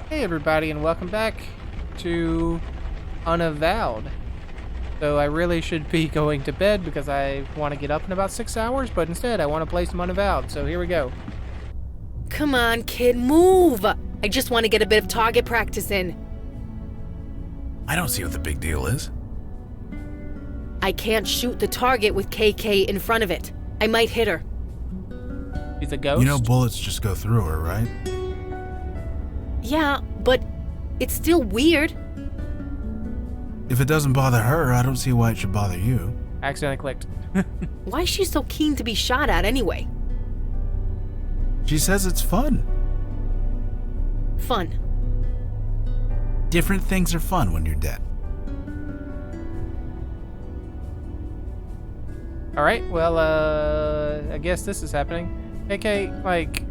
Hey everybody, and welcome back to Unavowed. So I really should be going to bed because I want to get up in about 6 hours, but instead I want to play some Unavowed, so here we go. Come on, kid, move! I just want to get a bit of target practice in. I don't see what the big deal is. I can't shoot the target with KK in front of it. I might hit her. She's a ghost? You know bullets just go through her, right? Yeah, but it's still weird. If it doesn't bother her, I don't see why it should bother you. Accidentally clicked. Why is she so keen to be shot at anyway? She says it's fun. Fun. Different things are fun when you're dead. Alright, well, I guess this is happening. KK, like,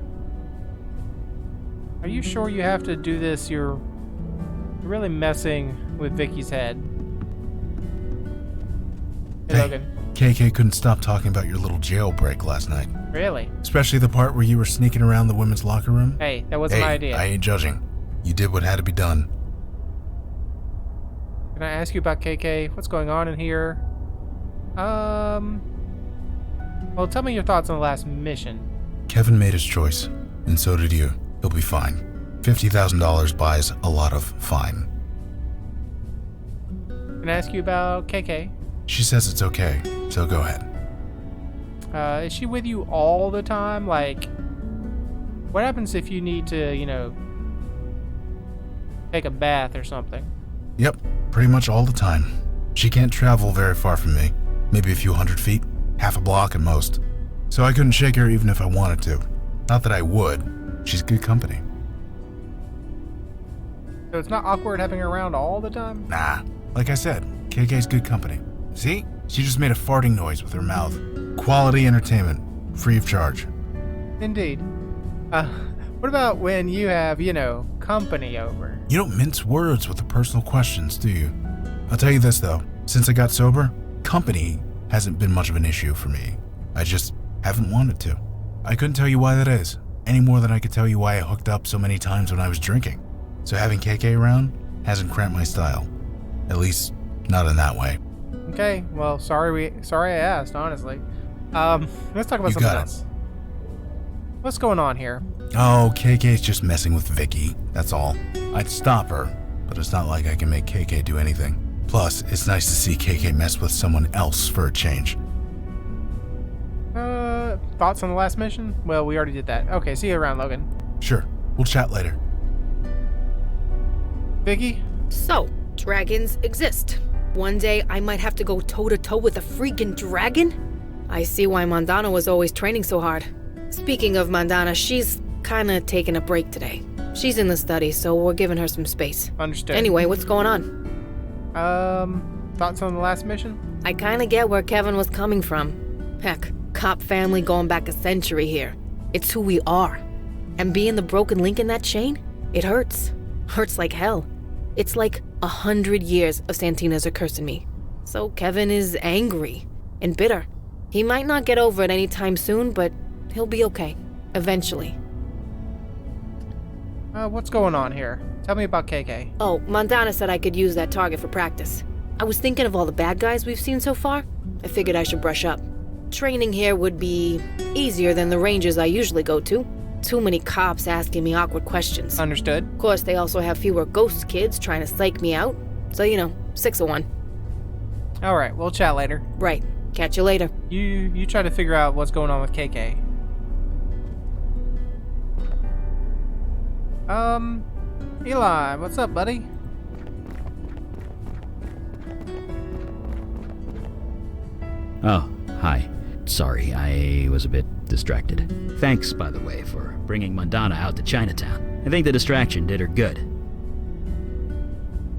are you sure you have to do this? You're really messing with Vicky's head. Hey, Logan. KK couldn't stop talking about your little jailbreak last night. Really? Especially the part where you were sneaking around the women's locker room. Hey, that wasn't my idea. I ain't judging. You did what had to be done. Can I ask you about KK? What's going on in here? Well, tell me your thoughts on the last mission. Kevin made his choice, and so did you. He'll be fine. $50,000 buys a lot of fine. Can I ask you about KK? She says it's okay, so go ahead. Is she with you all the time? Like, what happens if you need to, you know, take a bath or something? Yep, pretty much all the time. She can't travel very far from me. Maybe a few hundred feet, half a block at most. So I couldn't shake her even if I wanted to. Not that I would. She's good company. So it's not awkward having her around all the time? Nah, like I said, KK's good company. See? She just made a farting noise with her mouth. Quality entertainment, free of charge. Indeed. What about when you have, you know, company over? You don't mince words with the personal questions, do you? I'll tell you this though, since I got sober, company hasn't been much of an issue for me. I just haven't wanted to. I couldn't tell you why that is, any more than I could tell you why I hooked up so many times when I was drinking. So having KK around hasn't cramped my style. At least, not in that way. Okay, well, sorry I asked, honestly. Let's talk about something else. What's going on here? Oh, KK's just messing with Vicky, that's all. I'd stop her, but it's not like I can make KK do anything. Plus, it's nice to see KK mess with someone else for a change. Thoughts on the last mission? Well, we already did that. Okay, see you around, Logan. Sure, we'll chat later. Vicky? So, dragons exist. One day I might have to go toe-to-toe with a freaking dragon? I see why Mandana was always training so hard. Speaking of Mandana, she's kinda taking a break today. She's in the study, so we're giving her some space. Understood. Anyway, what's going on? Thoughts on the last mission? I kinda get where Kevin was coming from. Heck, cop family going back a century here. It's who we are. And being the broken link in that chain, it hurts. Hurts like hell. It's like 100 years of Santina's are cursing me. So Kevin is angry and bitter. He might not get over it anytime soon, but he'll be okay. Eventually. What's going on here? Tell me about KK. Oh, Mandana said I could use that target for practice. I was thinking of all the bad guys we've seen so far. I figured I should brush up. Training here would be easier than the ranges I usually go to. Too many cops asking me awkward questions. Understood. Of course, they also have fewer ghost kids trying to psych me out. So, you know, 6 of 1. Alright, we'll chat later. Right. Catch you later. You try to figure out what's going on with KK. Eli, what's up, buddy? Oh, hi. Sorry, I was a bit distracted. Thanks, by the way, for bringing Mandana out to Chinatown. I think the distraction did her good.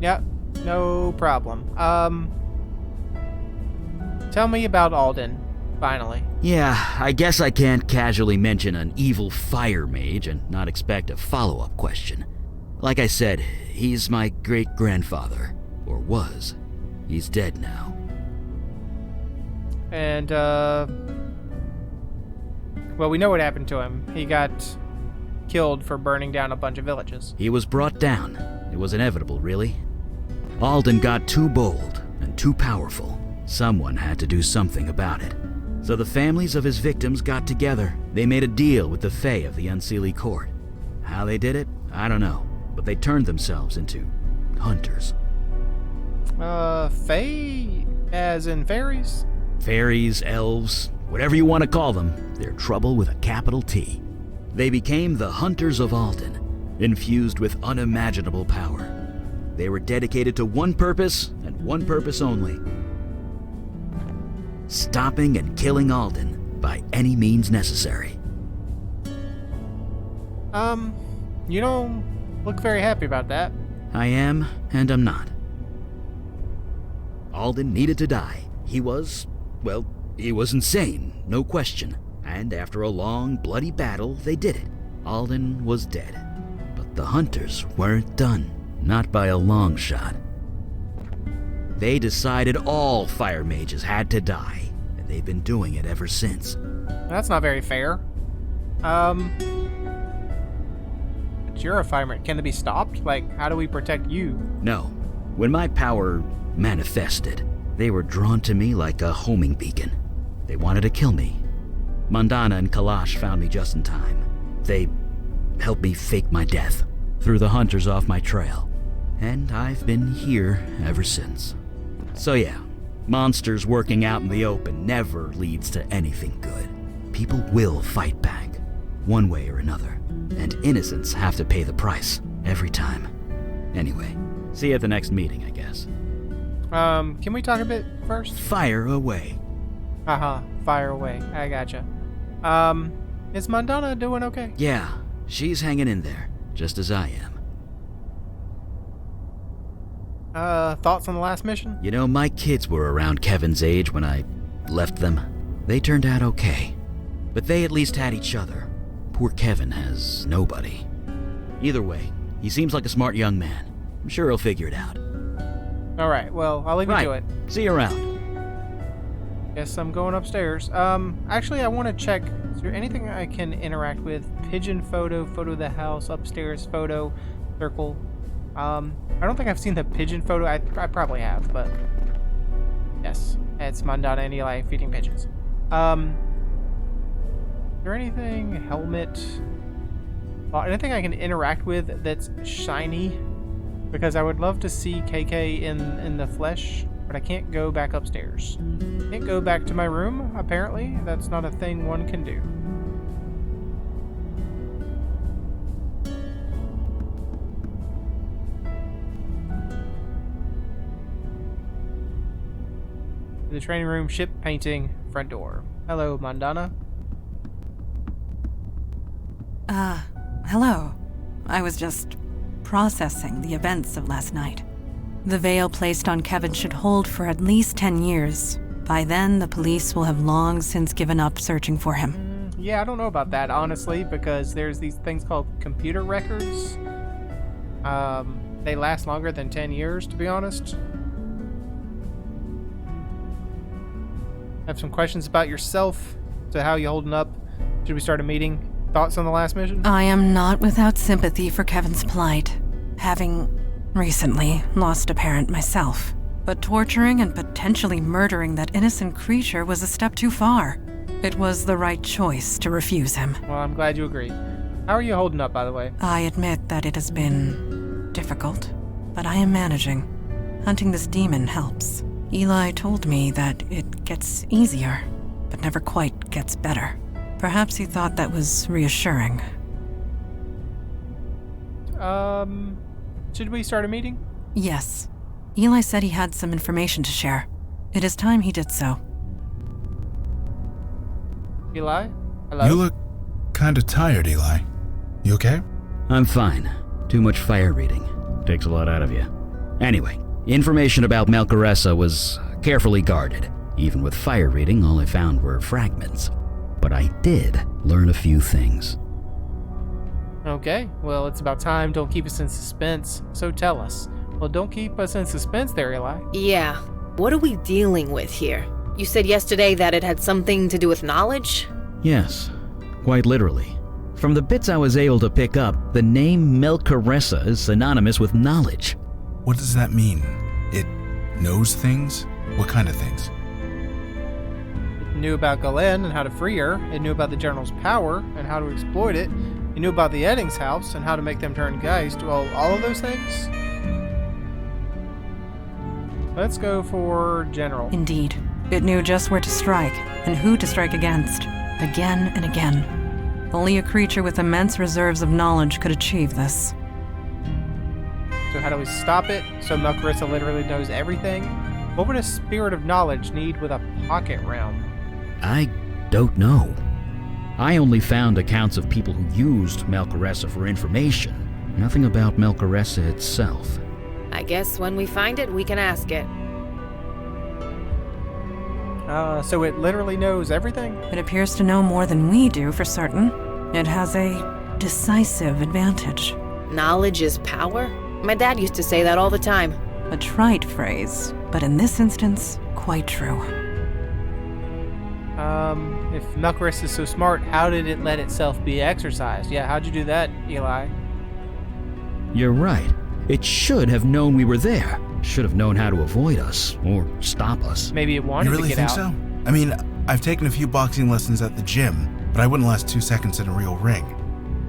Yeah, no problem. Tell me about Alden, finally. Yeah, I guess I can't casually mention an evil fire mage and not expect a follow-up question. Like I said, he's my great-grandfather. Or was. He's dead now. And, well, we know what happened to him. He got killed for burning down a bunch of villages. He was brought down. It was inevitable, really. Alden got too bold and too powerful. Someone had to do something about it. So the families of his victims got together. They made a deal with the Fae of the Unseelie Court. How they did it, I don't know, but they turned themselves into hunters. Fae as in fairies? Fairies, elves, whatever you want to call them, they're trouble with a capital T. They became the Hunters of Alden, infused with unimaginable power. They were dedicated to one purpose and one purpose only: stopping and killing Alden by any means necessary. You don't look very happy about that. I am, and I'm not. Alden needed to die. He was insane, no question. And after a long, bloody battle, they did it. Alden was dead. But the Hunters weren't done. Not by a long shot. They decided all fire mages had to die, and they've been doing it ever since. That's not very fair. But you're a fireman. Can it be stopped? Like, how do we protect you? No. When my power manifested, they were drawn to me like a homing beacon. They wanted to kill me. Mandana and Kalash found me just in time. They helped me fake my death, threw the Hunters off my trail, and I've been here ever since. So yeah, monsters working out in the open never leads to anything good. People will fight back, one way or another, and innocents have to pay the price, every time. Anyway, see you at the next meeting, I guess. Can we talk a bit first? Fire away. Fire away. I gotcha. Is Mandana doing okay? Yeah, she's hanging in there, just as I am. Thoughts on the last mission? You know, my kids were around Kevin's age when I left them. They turned out okay. But they at least had each other. Poor Kevin has nobody. Either way, he seems like a smart young man. I'm sure he'll figure it out. Alright, well, I'll leave you to it. See you around. Guess I'm going upstairs. Actually, I want to check. Is there anything I can interact with? Pigeon photo, photo of the house, upstairs photo, circle. I don't think I've seen the pigeon photo. I probably have, but yes, it's Mandana and Eli feeding pigeons. Is there anything? Helmet? Anything I can interact with that's shiny? Because I would love to see KK in the flesh, but I can't go back upstairs. Can't go back to my room, apparently. That's not a thing one can do. The training room, ship painting, front door. Hello, Mandana. Hello. I was just processing the events of last night. The veil placed on Kevin should hold for at least 10 years. By then, the police will have long since given up searching for him. Yeah, I don't know about that, honestly, because there's these things called computer records. They last longer than 10 years, to be honest. I have some questions about yourself. So how you holding up? Should we start a meeting? Thoughts on the last mission? I am not without sympathy for Kevin's plight, having recently lost a parent myself. But torturing and potentially murdering that innocent creature was a step too far. It was the right choice to refuse him. Well, I'm glad you agree. How are you holding up, by the way? I admit that it has been difficult, but I am managing. Hunting this demon helps. Eli told me that it gets easier, but never quite gets better. Perhaps he thought that was reassuring. Should we start a meeting? Yes. Eli said he had some information to share. It is time he did so. Eli? Hello? You look kinda tired, Eli. You okay? I'm fine. Too much fire reading. Takes a lot out of you. Anyway, information about Malcaressa was carefully guarded. Even with fire reading, all I found were fragments. But I did learn a few things. Okay, well, it's about time. Don't keep us in suspense. So tell us. Well, don't keep us in suspense there, Eli. Yeah. What are we dealing with here? You said yesterday that it had something to do with knowledge? Yes, quite literally. From the bits I was able to pick up, the name Melcaressa is synonymous with knowledge. What does that mean? It knows things? What kind of things? It knew about Galen and how to free her. It knew about the General's power and how to exploit it. It knew about the Eddings house and how to make them turn Geist. Well, all of those things? Let's go for General. Indeed. It knew just where to strike and who to strike against. Again and again. Only a creature with immense reserves of knowledge could achieve this. So how do we stop it? So Melcaressa literally knows everything? What would a spirit of knowledge need with a pocket realm? I don't know. I only found accounts of people who used Melcaressa for information. Nothing about Melcaressa itself. I guess when we find it, we can ask it. So it literally knows everything? It appears to know more than we do for certain. It has a decisive advantage. Knowledge is power? My dad used to say that all the time. A trite phrase, but in this instance, quite true. If Melcaressa is so smart, how did it let itself be exercised? Yeah, how'd you do that, Eli? You're right. It should have known we were there. Should have known how to avoid us, or stop us. Maybe it wanted You really to get think out. so? I mean, I've taken a few boxing lessons at the gym, but I wouldn't last 2 seconds in a real ring.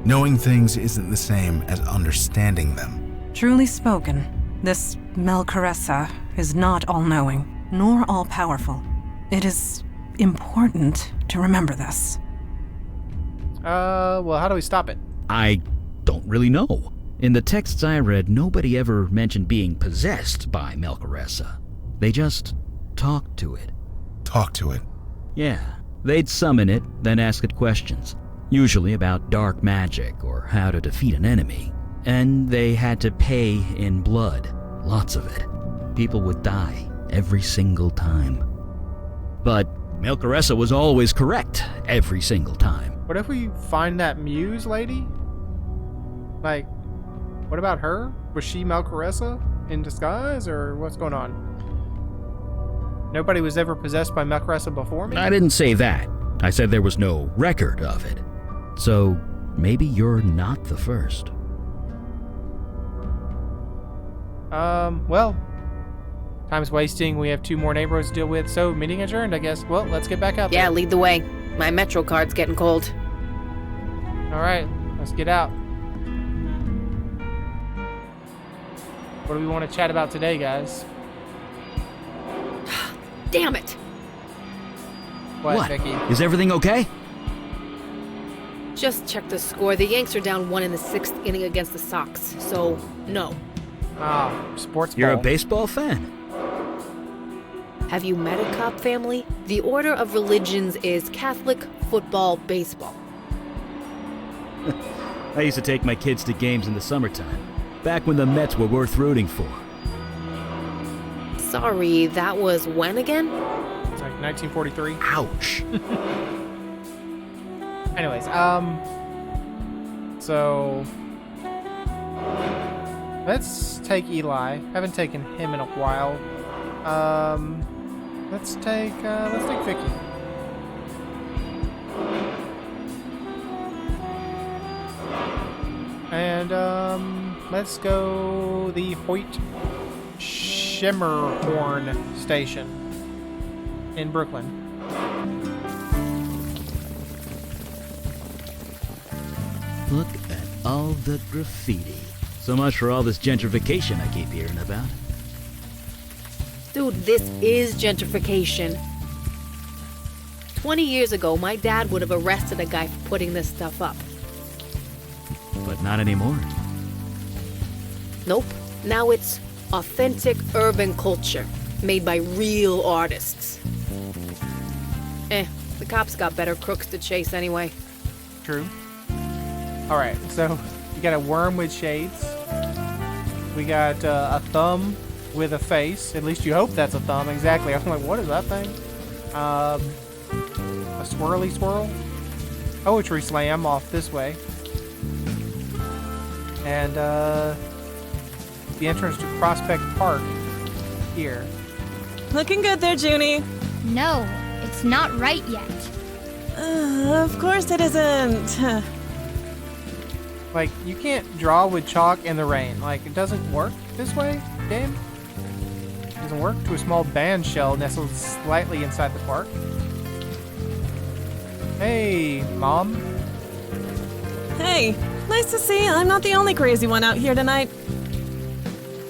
Knowing things isn't the same as understanding them. Truly spoken, this Melcaressa is not all-knowing, nor all-powerful. It is important to remember this. Well, how do we stop it? I don't really know. In the texts I read, nobody ever mentioned being possessed by Melcaressa. They just talked to it. Talk to it. Yeah, they'd summon it, then ask it questions. Usually about dark magic or how to defeat an enemy. And they had to pay in blood. Lots of it. People would die every single time. But Melcaressa was always correct every single time. What if we find that Muse lady? Like, what about her? Was she Melcaressa in disguise, or what's going on? Nobody was ever possessed by Melcaressa before me? I didn't say that. I said there was no record of it. So maybe you're not the first. Well, time's wasting. We have 2 more neighborhoods to deal with, so meeting adjourned, I guess. Well, let's get back out Yeah, there. lead the way. My Metro card's getting cold. All right, let's get out. What do we want to chat about today, guys? Damn it! What, Vicky? Is everything okay? Just check the score. The Yanks are down 1 in the 6th inning against the Sox, so no. Sports ball. You're a baseball fan. Have you met a cop family? The order of religions is Catholic, football, baseball. I used to take my kids to games in the summertime, back when the Mets were worth rooting for. Sorry, that was when again? It's like 1943. Ouch. Anyways, so let's take Eli. Haven't taken him in a while. Let's take Vicky. And let's go the Hoyt Shimmerhorn station in Brooklyn. Look at all the graffiti. So much for all this gentrification I keep hearing about. Dude, this is gentrification. 20 years ago, my dad would have arrested a guy for putting this stuff up. But not anymore. Nope. Now it's authentic urban culture, made by real artists. The cops got better crooks to chase anyway. True. All right, so we got a worm with shades. We got a thumb with a face. At least you hope that's a thumb. Exactly. I'm like, what is that thing? A swirly swirl. Poetry slam off this way. And the entrance to Prospect Park here. Looking good there, Junie. No, it's not right yet. Of course it isn't. Like, you can't draw with chalk in the rain. Like, it doesn't work this way, game. It doesn't work to a small band shell nestled slightly inside the park. Hey, Mom. Hey, nice to see I'm not the only crazy one out here tonight.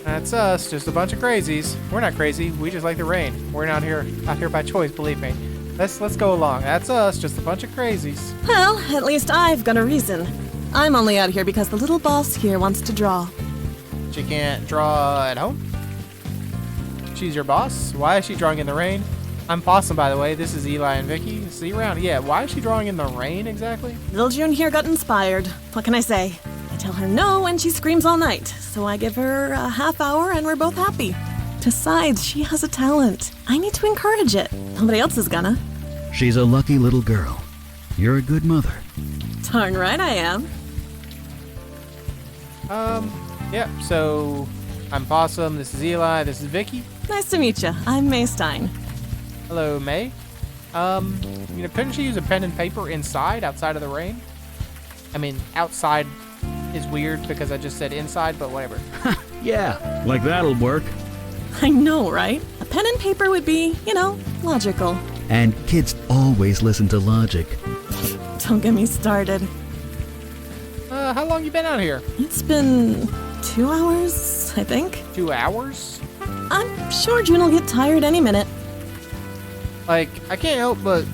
That's us, just a bunch of crazies. We're not crazy, we just like the rain. We're not out here by choice, believe me. Let's go along. That's us, just a bunch of crazies. Well, at least I've got a reason. I'm only out here because the little boss here wants to draw. She can't draw at home? She's your boss? Why is she drawing in the rain? I'm Possum, by the way. This is Eli and Vicky. See you around. Yeah, why is she drawing in the rain exactly? Little June here got inspired. What can I say? I tell her no and she screams all night. So I give her a half hour and we're both happy. Besides, she has a talent. I need to encourage it. Nobody else is gonna. She's a lucky little girl. You're a good mother. Darn right I am. Yeah, so I'm Possum, this is Eli, this is Vicky. Nice to meet you. I'm May Stein. Hello, May. Couldn't she use a pen and paper outside of the rain? I mean, outside is weird because I just said inside, but whatever. Yeah, like that'll work. I know, right? A pen and paper would be, logical. And kids always listen to logic. Don't get me started. How long you been out here? It's been 2 hours, I think. 2 hours? I'm sure June will get tired any minute. Like, I can't help but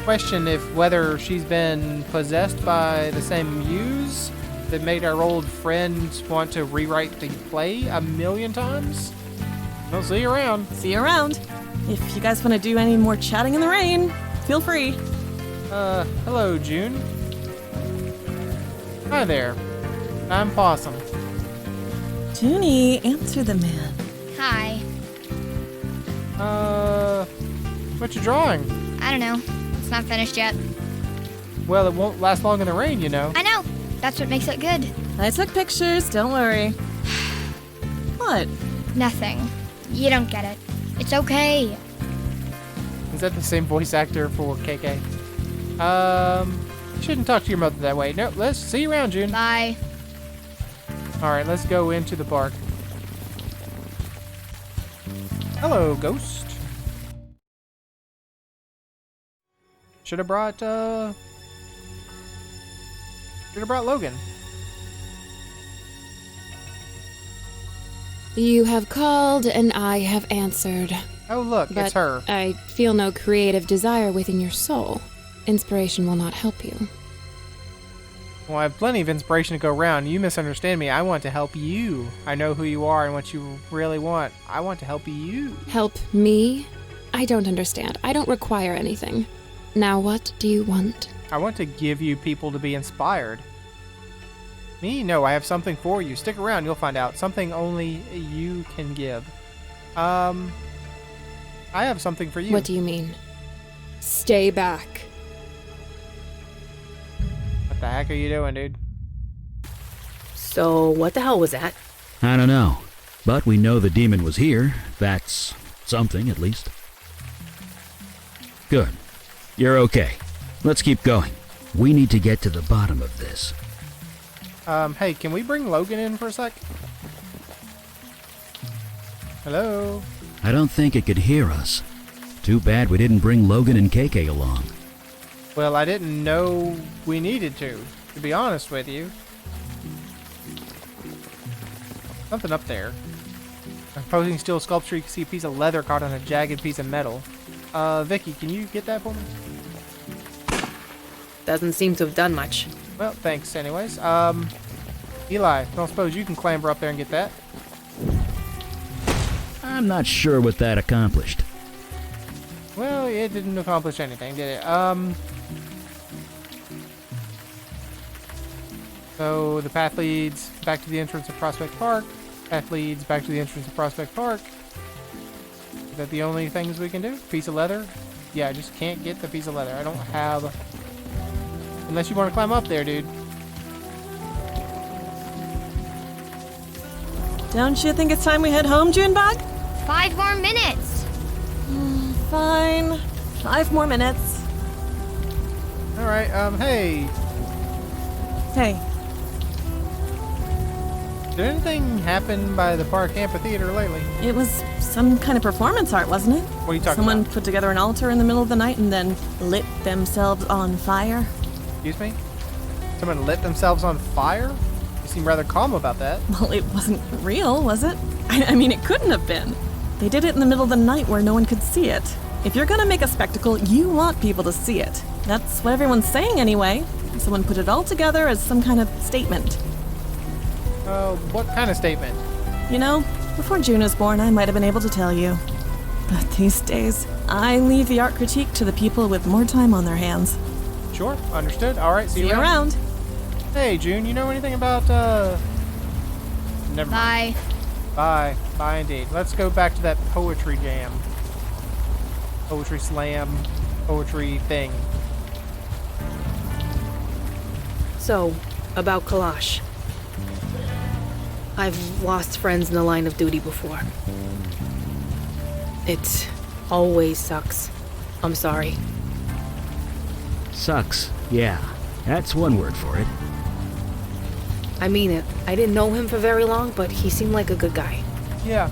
question whether she's been possessed by the same muse that made our old friend want to rewrite the play 1,000,000 times. I'll see you around. See you around. If you guys want to do any more chatting in the rain, feel free. Hello, June. Hi there. I'm Possum. Junie, answer the man. Hi. What you drawing? I don't know. It's not finished yet. Well, it won't last long in the rain, you know. I know. That's what makes it good. I took pictures, don't worry. What? Nothing. You don't get it. It's okay. Is that the same voice actor for KK? Shouldn't talk to your mother that way. No, let's see you around, June. Bye. Alright, let's go into the park. Hello, Ghost. Should have brought Logan. You have called and I have answered. Oh, look, But it's her. I feel no creative desire within your soul. Inspiration will not help you. Well, I have plenty of inspiration to go around. You misunderstand me. I want to help you. I know who you are and what you really want. I want to help you. Help me? I don't understand. I don't require anything. Now what do you want? I want to give you people to be inspired. Me? No, I have something for you. Stick around, you'll find out. Something only you can give. I have something for you. What do you mean? Stay back. What the heck are you doing, dude? So, what the hell was that? I don't know. But we know the demon was here. That's something, at least. Good. You're okay. Let's keep going. We need to get to the bottom of this. Hey, can we bring Logan in for a sec? Hello? I don't think it could hear us. Too bad we didn't bring Logan and KK along. Well, I didn't know we needed to be honest with you. Something up there. A posing steel sculpture, you can see a piece of leather caught on a jagged piece of metal. Vicky, can you get that for me? Doesn't seem to have done much. Well, thanks anyways. Eli, don't suppose you can clamber up there and get that? I'm not sure what that accomplished. Well, it didn't accomplish anything, did it? So the path leads back to the entrance of Prospect Park. Path leads back to the entrance of Prospect Park. Is that the only things we can do? Piece of leather? Yeah, I just can't get the piece of leather. I don't have... Unless you want to climb up there, dude. Don't you think it's time we head home, Junebug? 5 more minutes. Fine. 5 more minutes. Alright, hey. Hey, Did anything happen by the park amphitheater lately? It was some kind of performance art, wasn't it? What are you talking Someone about? put together an altar in the middle of the night and then lit themselves on fire. Excuse me? Someone lit themselves on fire? You seem rather calm about that. Well, it wasn't real, was it? I mean, it couldn't have been. They did it in the middle of the night where no one could see it. If you're gonna make a spectacle, you want people to see it. That's what everyone's saying anyway. Someone put it all together as some kind of statement. What kind of statement? You know, before June was born, I might have been able to tell you. But these days, I leave the art critique to the people with more time on their hands. Sure, understood. All right, see you around. Hey, June, you know anything about, Never mind. Bye. Bye indeed. Let's go back to that poetry jam. Poetry slam, poetry thing. So, about Kalash. I've lost friends in the line of duty before. It always sucks. I'm sorry. Sucks. Yeah, that's one word for it. I mean it. I didn't know him for very long, but he seemed like a good guy. Yeah,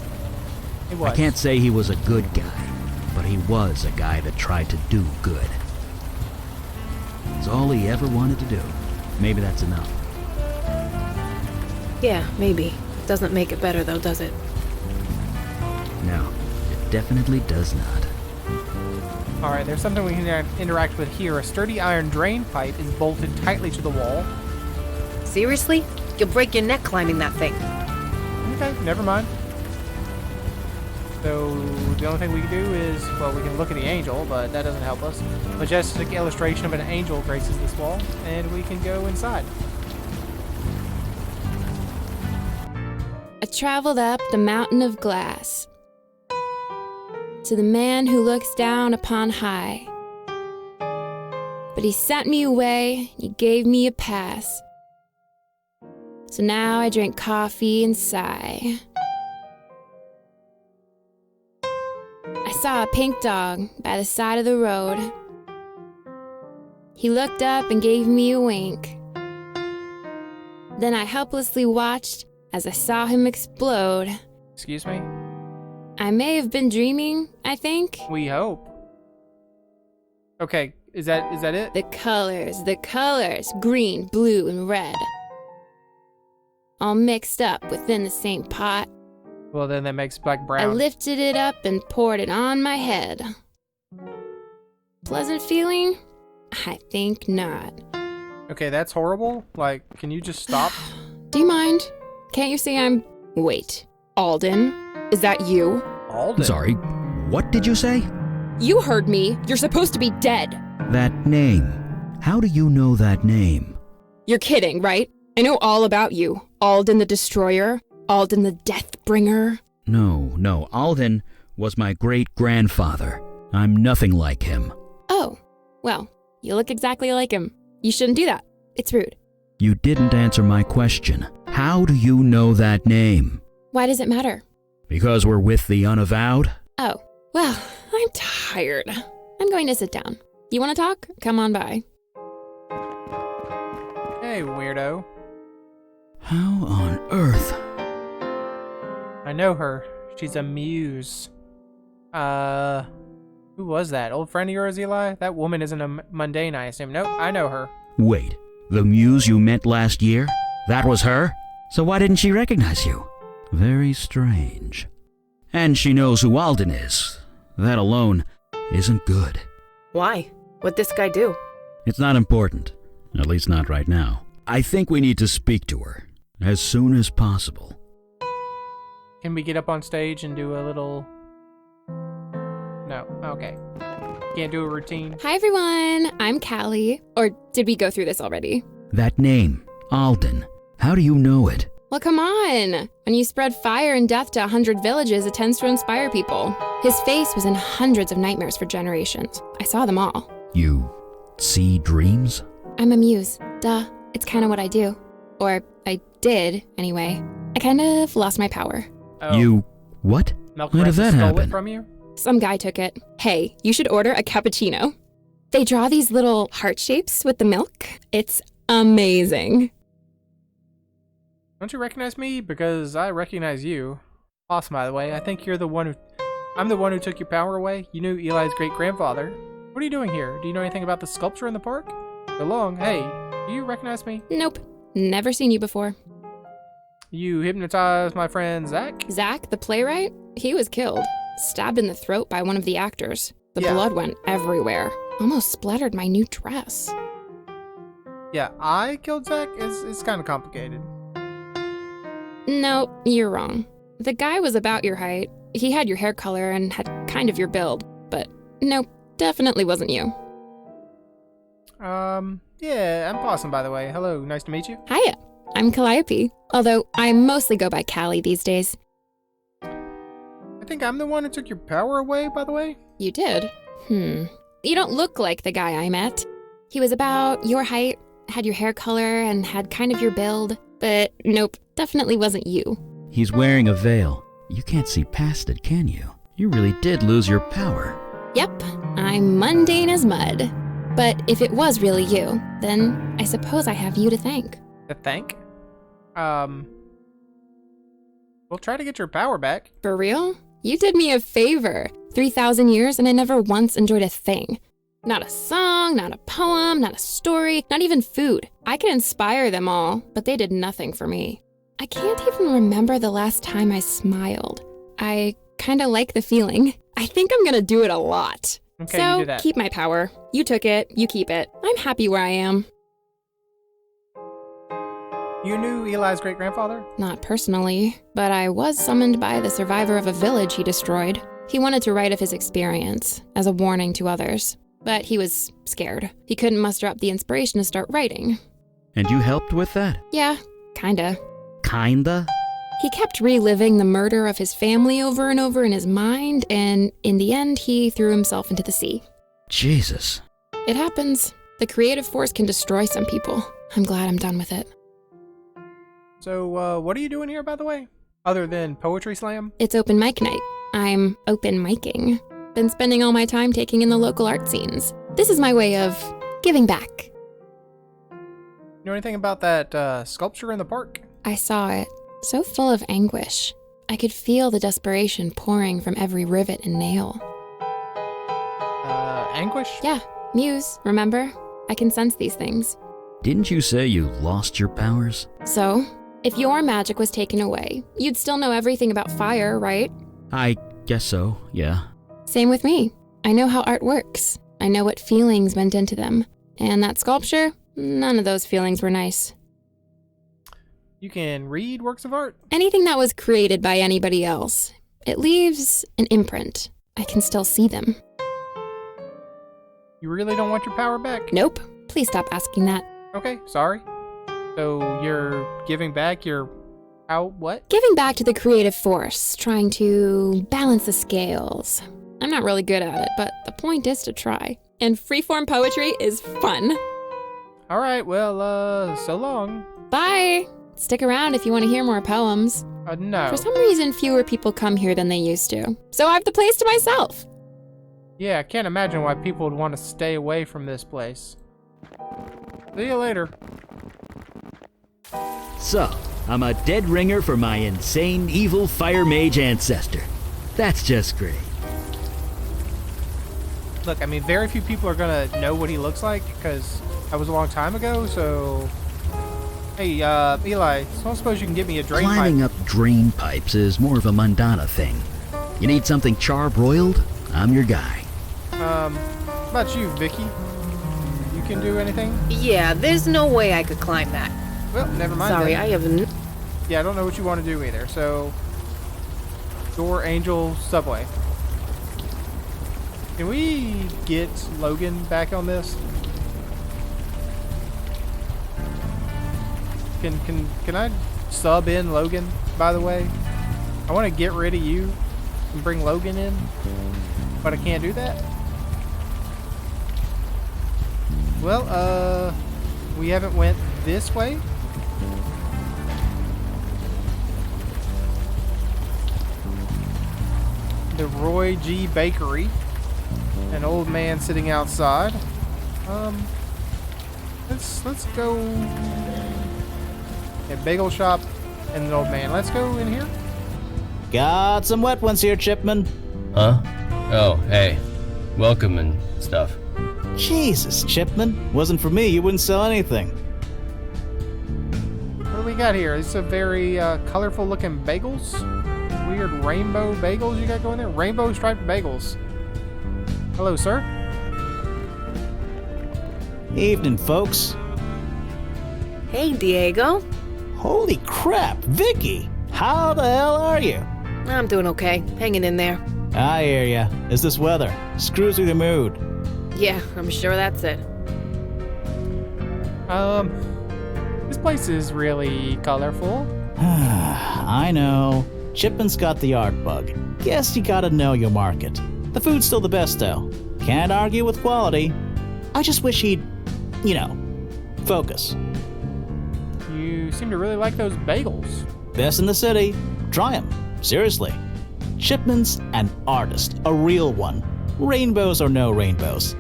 it was. I can't say he was a good guy, but he was a guy that tried to do good. It's all he ever wanted to do. Maybe that's enough. Yeah, maybe. Doesn't make it better though, does it? No, it definitely does not. All right, there's something we can interact with here. A sturdy iron drain pipe is bolted tightly to the wall. Seriously? You'll break your neck climbing that thing. Okay, never mind. So the only thing we can do is, well, we can look at the angel, but that doesn't help us. Majestic illustration of an angel graces this wall, and we can go inside. I traveled up the mountain of glass to the man who looks down upon high. But he sent me away, he gave me a pass. So now I drink coffee and sigh. I saw a pink dog by the side of the road. He looked up and gave me a wink. Then I helplessly watched as I saw him explode. Excuse me? I may have been dreaming, I think. We hope. Okay, is that it? The colors, green, blue, and red. All mixed up within the same pot. Well, then that makes black I brown. lifted it up and poured it on my head. Pleasant feeling? I think not. Okay, that's horrible. Like, can you just stop? Do you mind? Can't you say I'm... Wait, Alden? Is that you? Alden? Sorry, what did you say? You heard me. You're supposed to be dead. That name. How do you know that name? You're kidding, right? I know all about you. Alden the Destroyer. Alden the Deathbringer. No, Alden was my great-grandfather. I'm nothing like him. Oh, well, you look exactly like him. You shouldn't do that. It's rude. You didn't answer my question. How do you know that name? Why does it matter? Because we're with the Unavowed? Oh, well, I'm tired. I'm going to sit down. You want to talk? Come on by. Hey, weirdo. How on earth? I know her. She's a muse. Who was that? Old friend of yours, Eli? That woman isn't a mundane, I assume. Nope, I know her. Wait, the muse you met last year? That was her? So why didn't she recognize you? Very strange. And she knows who Alden is. That alone isn't good. Why? What'd this guy do? It's not important. At least not right now. I think we need to speak to her. As soon as possible. Can we get up on stage and do a little... No, okay. Can't do a routine. Hi, everyone. I'm Callie. Or did we go through this already? That name, Alden. How do you know it? Well, come on. When you spread fire and death to 100 villages, it tends to inspire people. His face was in hundreds of nightmares for generations. I saw them all. You see dreams? I'm a muse. Duh. It's kind of what I do. Or I did, anyway. I kind of lost my power. Oh, You... what? Milk How did Princess that stole happen? it from you? Some guy took it. Hey, you should order a cappuccino. They draw these little heart shapes with the milk. It's amazing. Don't you recognize me? Because I recognize you. Awesome, by the way. I think you're the one who... I'm the one who took your power away. You knew Eli's great-grandfather. What are you doing here? Do you know anything about the sculpture in the park? So long. Hey, do you recognize me? Nope. Never seen you before. You hypnotized my friend Zach? Zach, the playwright? He was killed. Stabbed in the throat by one of the actors. The Yeah. blood went everywhere. Almost splattered my new dress. Yeah, I killed Zach? It's kind of complicated. No, you're wrong. The guy was about your height. He had your hair color and had kind of your build. But nope, definitely wasn't you. Yeah, I'm Possum, by the way. Hello, nice to meet you. Hiya, I'm Calliope. Although I mostly go by Callie these days. I think I'm the one who took your power away, by the way. You did? You don't look like the guy I met. He was about your height, had your hair color, and had kind of your build. But nope, definitely wasn't you. He's wearing a veil. You can't see past it, can you? You really did lose your power. Yep, I'm mundane as mud. But if it was really you, then I suppose I have you to thank. To thank? We'll try to get your power back. For real? You did me a favor. 3,000 years and I never once enjoyed a thing. Not a song, not a poem, not a story, not even food. I could inspire them all, but they did nothing for me. I can't even remember the last time I smiled. I kinda like the feeling. I think I'm gonna do it a lot. Okay, you So, do that. keep my power. You took it, you keep it. I'm happy where I am. You knew Eli's great-grandfather? Not personally, but I was summoned by the survivor of a village he destroyed. He wanted to write of his experience, as a warning to others. But he was scared. He couldn't muster up the inspiration to start writing. And you helped with that? Yeah, kinda. Kinda? He kept reliving the murder of his family over and over in his mind, and in the end, he threw himself into the sea. Jesus. It happens. The creative force can destroy some people. I'm glad I'm done with it. So, what are you doing here, by the way? Other than Poetry Slam? It's open mic night. I'm open micing. Been spending all my time taking in the local art scenes. This is my way of giving back. You know anything about that, sculpture in the park? I saw it, so full of anguish. I could feel the desperation pouring from every rivet and nail. Anguish? Yeah, Muse, remember? I can sense these things. Didn't you say you lost your powers? So, if your magic was taken away, you'd still know everything about fire, right? I guess so, yeah. Same with me. I know how art works. I know what feelings went into them. And that sculpture, none of those feelings were nice. You can read works of art? Anything that was created by anybody else, it leaves an imprint. I can still see them. You really don't want your power back? Nope. Please stop asking that. Okay, sorry. So, you're giving back your... what? Giving back to the creative force, trying to balance the scales. I'm not really good at it, but the point is to try. And freeform poetry is fun. Alright, well, so long. Bye! Stick around if you want to hear more poems. No. For some reason, fewer people come here than they used to. So I have the place to myself. Yeah, I can't imagine why people would want to stay away from this place. See you later. So, I'm a dead ringer for my insane evil fire mage ancestor. That's just great. Look, I mean, very few people are gonna know what he looks like, because that was a long time ago, so... Hey, Eli, so I suppose you can get me a drain Climbing pipe. up drain pipes is more of a mundana thing. You need something charbroiled? I'm your guy. How about you, Vicky? You can do anything? Yeah, there's no way I could climb that. Well, never mind Sorry, then. I have Yeah, I don't know what you want to do either, so... Door Angel Subway. Can we get Logan back on this? Can I sub in Logan, by the way? I want to get rid of you and bring Logan in, but I can't do that. Well, we haven't went this way. The Roy G. Bakery. An old man sitting outside. Let's go. A bagel shop. and the old man. Let's go in here. Got some wet ones here, Chipman. Huh? Oh, hey. Welcome and stuff. Jesus, Chipman. Wasn't for me, you wouldn't sell anything. What do we got here? It's a very colorful looking bagels. Weird rainbow bagels you got going there. Rainbow striped bagels. Hello, sir. Evening, folks. Hey, Diego. Holy crap, Vicky! How the hell are you? I'm doing okay. Hanging in there. I hear ya. It's this weather. Screws with your mood. Yeah, I'm sure that's it. This place is really colorful. I know. Chipman's got the art bug. Guess you gotta know your market. The food's still the best, though. Can't argue with quality. I just wish he'd, focus. You seem to really like those bagels. Best in the city. Try 'em. Seriously. Chipman's an artist. A real one. Rainbows or no rainbows.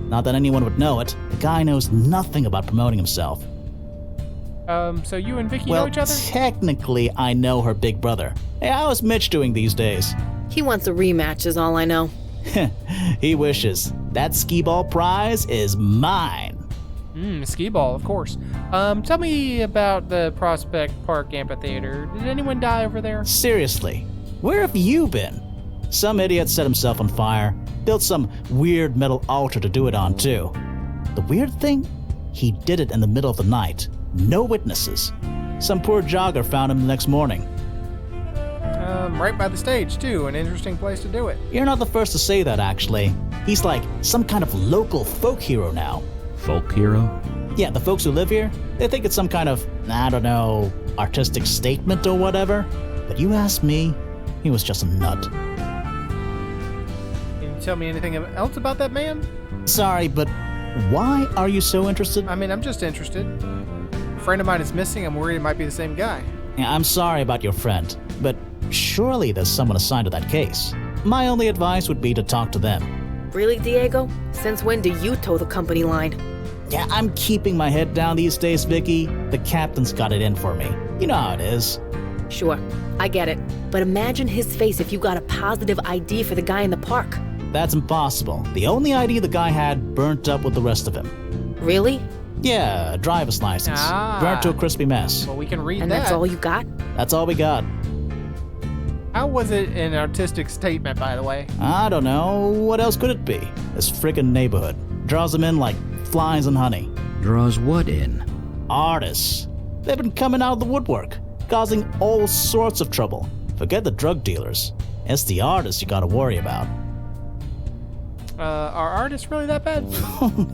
Not that anyone would know it. The guy knows nothing about promoting himself. So you and Vicky Well, know each other? technically, I know her big brother. Hey, how's Mitch doing these days? He wants a rematch is all I know. He wishes. That skee ball prize is mine. Skee ball, of course. Tell me about the Prospect Park Amphitheater. Did anyone die over there? Seriously, where have you been? Some idiot set himself on fire, built some weird metal altar to do it on, too. The weird thing? He did it in the middle of the night. No witnesses. Some poor jogger found him the next morning. Right by the stage, too. An interesting place to do it. You're not the first to say that, actually. He's like some kind of local folk hero now. Folk hero? Yeah, the folks who live here, they think it's some kind of, artistic statement or whatever. But you ask me, he was just a nut. Can you tell me anything else about that man? Sorry, but why are you so interested? I mean, I'm just interested. A friend of mine is missing. I'm worried it might be the same guy. Yeah, I'm sorry about your friend, but surely there's someone assigned to that case. My only advice would be to talk to them. Really, Diego? Since when do you toe the company line? Yeah, I'm keeping my head down these days, Vicky. The captain's got it in for me. You know how it is. Sure, I get it. But imagine his face if you got a positive ID for the guy in the park. That's impossible. The only ID the guy had burnt up with the rest of him. Really? Yeah, a driver's license. Burnt to a crispy mess. Well, we can read And that. that's all you got? That's all we got. How was it an artistic statement, by the way? I don't know. What else could it be? This frickin' neighborhood. Draws them in like flies and honey. Draws what in? Artists. They've been coming out of the woodwork, causing all sorts of trouble. Forget the drug dealers. It's the artists you gotta worry about. Are artists really that bad?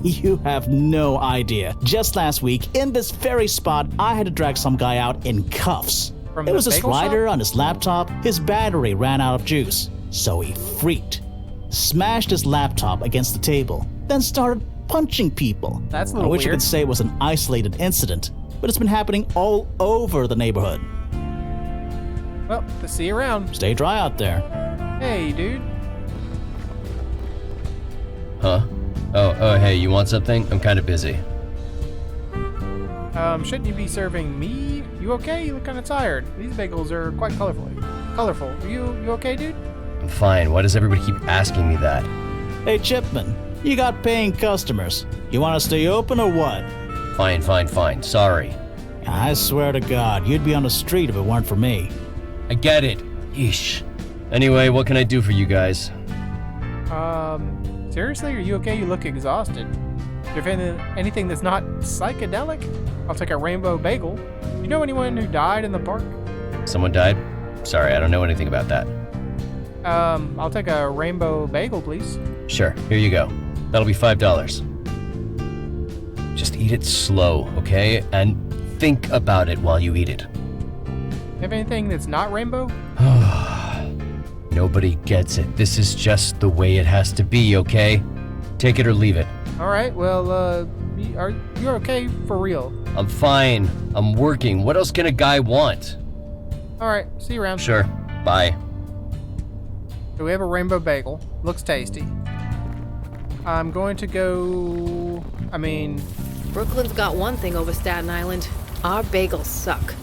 You have no idea. Just last week, in this very spot, I had to drag some guy out in cuffs. From It the was this bagel writer shop? on his laptop. His battery ran out of juice, so he freaked. Smashed his laptop against the table, then started punching people. That's a I little wish I weird. could say it was an isolated incident, but it's been happening all over the neighborhood. Well, to see you around. Stay dry out there. Hey, dude. Huh? Oh, hey, you want something? I'm kind of busy. Shouldn't you be serving me? You okay? You look kind of tired. These bagels are quite colorful. Are you okay, dude? I'm fine. Why does everybody keep asking me that? Hey, Chipman, you got paying customers. You want to stay open or what? Fine. Sorry. I swear to God, you'd be on the street if it weren't for me. I get it. Yeesh. Anyway, what can I do for you guys? Seriously? Are you okay? You look exhausted. Do you have anything that's not psychedelic? I'll take a rainbow bagel. You know anyone who died in the park? Someone died? Sorry, I don't know anything about that. I'll take a rainbow bagel, please. Sure, here you go. That'll be $5. Just eat it slow, okay? And think about it while you eat it. You have anything that's not rainbow? Nobody gets it. This is just the way it has to be, okay? Take it or leave it. All right. Well, you're okay for real? I'm fine. I'm working. What else can a guy want? All right. See you around. Sure. Bye. So we have a rainbow bagel. Looks tasty. I'm going to go. Brooklyn's got one thing over Staten Island. Our bagels suck.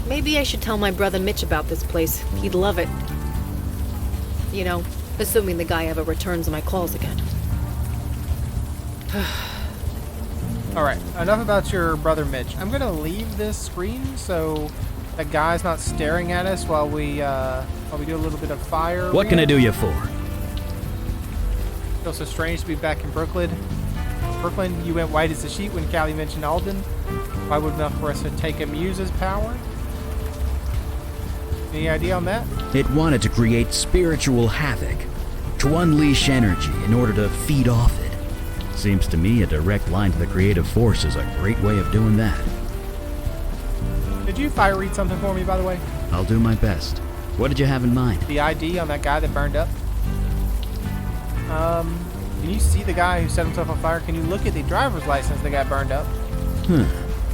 Maybe I should tell my brother Mitch about this place. He'd love it. You know, assuming the guy ever returns my calls again. Alright, enough about your brother Mitch. I'm gonna leave this screen so that guy's not staring at us while we do a little bit of fire. What can I do you for? Feels so strange to be back in Brooklyn. You went white as a sheet when Callie mentioned Alden. Why would enough for us to take a muse's power? Any idea on that? It wanted to create spiritual havoc, to unleash energy in order to feed off it. Seems to me a direct line to the creative force is a great way of doing that. Did you fire read something for me, by the way? I'll do my best. What did you have in mind? The ID on that guy that burned up? Can you see the guy who set himself on fire? Can you look at the driver's license that got burned up?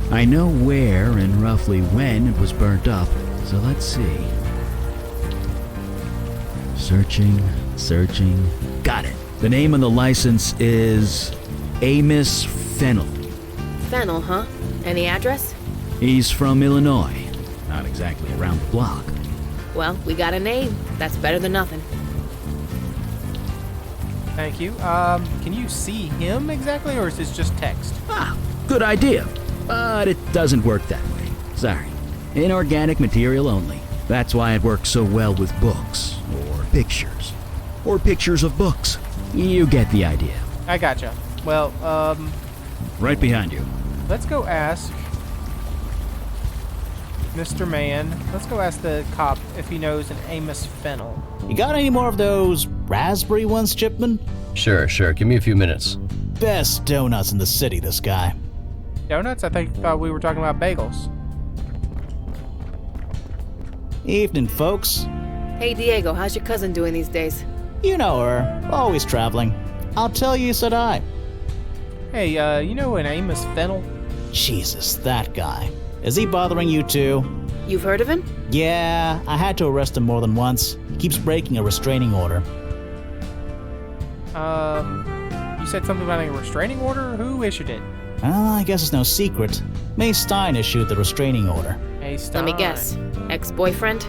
I know where and roughly when it was burnt up, so let's see. Searching. Got it. The name on the license is Amos Fennel. Fennel, huh? Any address? He's from Illinois. Not exactly around the block. Well, we got a name. That's better than nothing. Thank you. Can you see him exactly, or is this just text? Good idea. But it doesn't work that way. Sorry. Inorganic material only. That's why it works so well with books, or pictures. Or pictures of books. You get the idea. I gotcha. Well, Right behind you. let's go ask Mr. Man. Let's go ask the cop if he knows an Amos Fennel. You got any more of those raspberry ones, Chipman? Sure. Give me a few minutes. Best donuts in the city, this guy. Donuts? I thought we were talking about bagels. Evening, folks. Hey, Diego, how's your cousin doing these days? You know her, always traveling. I'll tell you, said I. Hey, you know an Amos Fennel? Jesus, that guy. Is he bothering you too? You've heard of him? Yeah, I had to arrest him more than once. He keeps breaking a restraining order. You said something about a restraining order? Who issued it? Well, I guess it's no secret. May Stein issued the restraining order. Hey, Stein. Let me guess. Ex-boyfriend?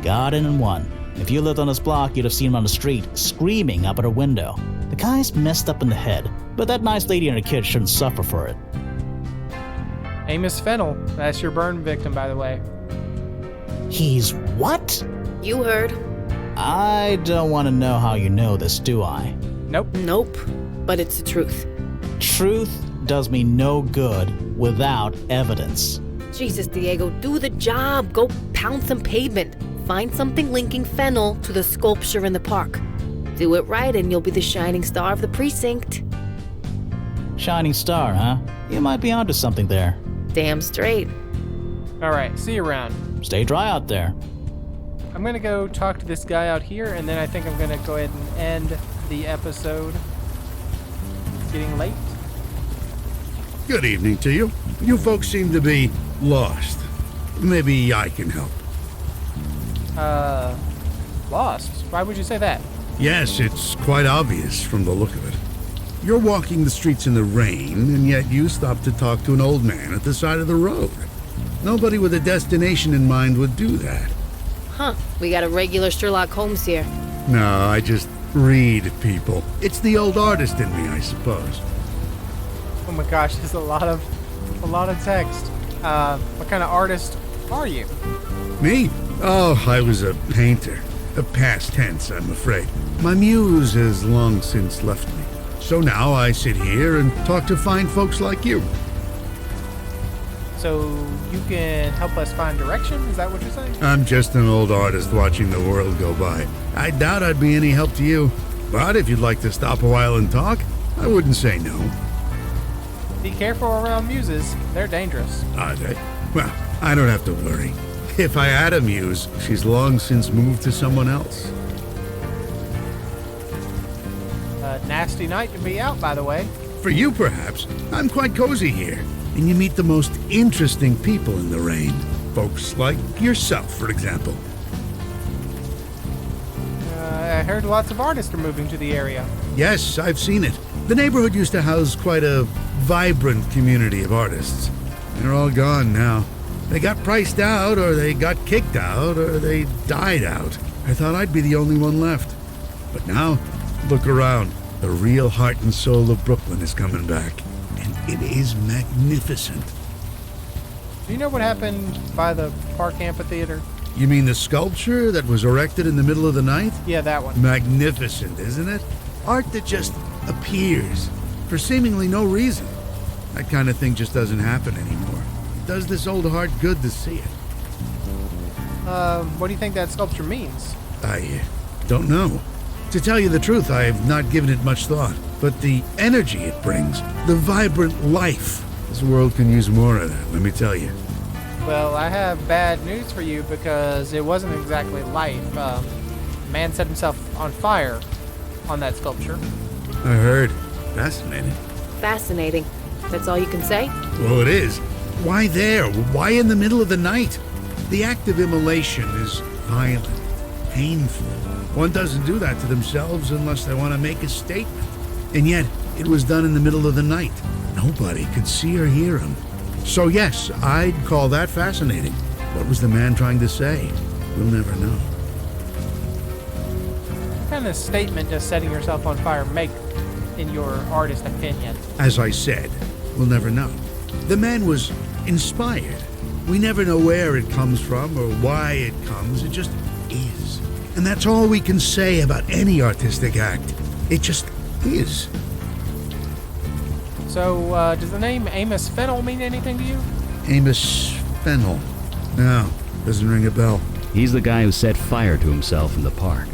Got in and won. If you lived on this block, you'd have seen him on the street, screaming up at her window. The guy's messed up in the head, but that nice lady and her kid shouldn't suffer for it. Amos Fennel. That's your burn victim, by the way. He's what? You heard. I don't want to know how you know this, do I? Nope. But it's the truth. Truth does me no good without evidence. Jesus, Diego, do the job. Go pound some pavement. Find something linking Fennel to the sculpture in the park. Do it right and you'll be the shining star of the precinct. Shining star, huh? You might be onto something there. Damn straight. Alright, see you around. Stay dry out there. I'm gonna go talk to this guy out here, and then I think I'm gonna go ahead and end the episode. It's getting late. Good evening to you. You folks seem to be lost. Maybe I can help. Lost? Why would you say that? Yes, it's quite obvious from the look of it. You're walking the streets in the rain, and yet you stop to talk to an old man at the side of the road. Nobody with a destination in mind would do that. Huh, we got a regular Sherlock Holmes here. No, I just read people. It's the old artist in me, I suppose. Oh my gosh, there's a lot of text. What kind of artist are you? Me? Oh, I was a painter. A past tense, I'm afraid. My muse has long since left me. So now I sit here and talk to fine folks like you. So you can help us find direction? Is that what you're saying? I'm just an old artist watching the world go by. I doubt I'd be any help to you. But if you'd like to stop a while and talk, I wouldn't say no. Be careful around muses. They're dangerous. Are they? Well, I don't have to worry. If I had a muse, she's long since moved to someone else. Nasty night to be out, by the way. For you, perhaps. I'm quite cozy here. And you meet the most interesting people in the rain. Folks like yourself, for example. I heard lots of artists are moving to the area. Yes, I've seen it. The neighborhood used to house quite a vibrant community of artists. They're all gone now. They got priced out, or they got kicked out, or they died out. I thought I'd be the only one left. But now, look around. The real heart and soul of Brooklyn is coming back. And it is magnificent. Do you know what happened by the Park Amphitheater? You mean the sculpture that was erected in the middle of the night? Yeah, that one. Magnificent, isn't it? Art that just appears for seemingly no reason. That kind of thing just doesn't happen anymore. It does this old heart good to see it. What do you think that sculpture means? I don't know. To tell you the truth, I have not given it much thought. But the energy it brings, the vibrant life, this world can use more of that, let me tell you. Well, I have bad news for you because it wasn't exactly life. Man set himself on fire on that sculpture. I heard. Fascinating. Fascinating. That's all you can say? Well, it is. Why there? Why in the middle of the night? The act of immolation is violent, painful. One doesn't do that to themselves unless they want to make a statement. And yet, it was done in the middle of the night. Nobody could see or hear him. So yes, I'd call that fascinating. What was the man trying to say? We'll never know. What kind of statement does setting yourself on fire make, in your artist opinion? As I said, we'll never know. The man was inspired. We never know where it comes from or why it comes. It just is. And that's all we can say about any artistic act. It just is. So, does the name Amos Fennel mean anything to you? Amos Fennel. No, doesn't ring a bell. He's the guy who set fire to himself in the park.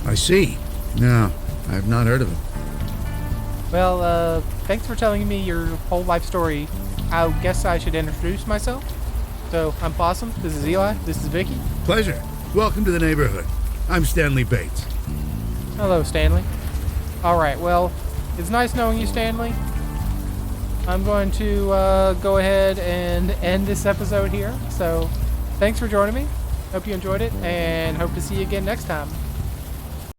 I see. No, I have not heard of him. Well, thanks for telling me your whole life story. I guess I should introduce myself. So, I'm Possum, this is Eli, this is Vicky. Pleasure. Welcome to the neighborhood. I'm Stanley Bates. Hello, Stanley. Alright, well, it's nice knowing you, Stanley. I'm going to go ahead and end this episode here. So, thanks for joining me. Hope you enjoyed it, and hope to see you again next time.